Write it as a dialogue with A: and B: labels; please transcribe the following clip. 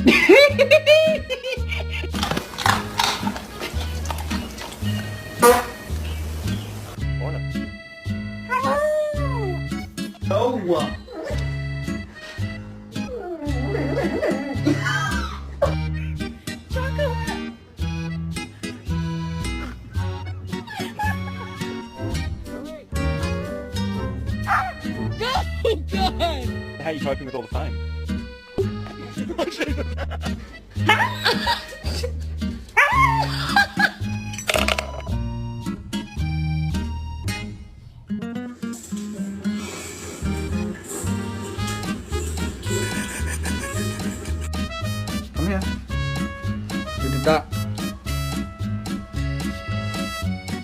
A: No!
B: How are you coping with all the fame?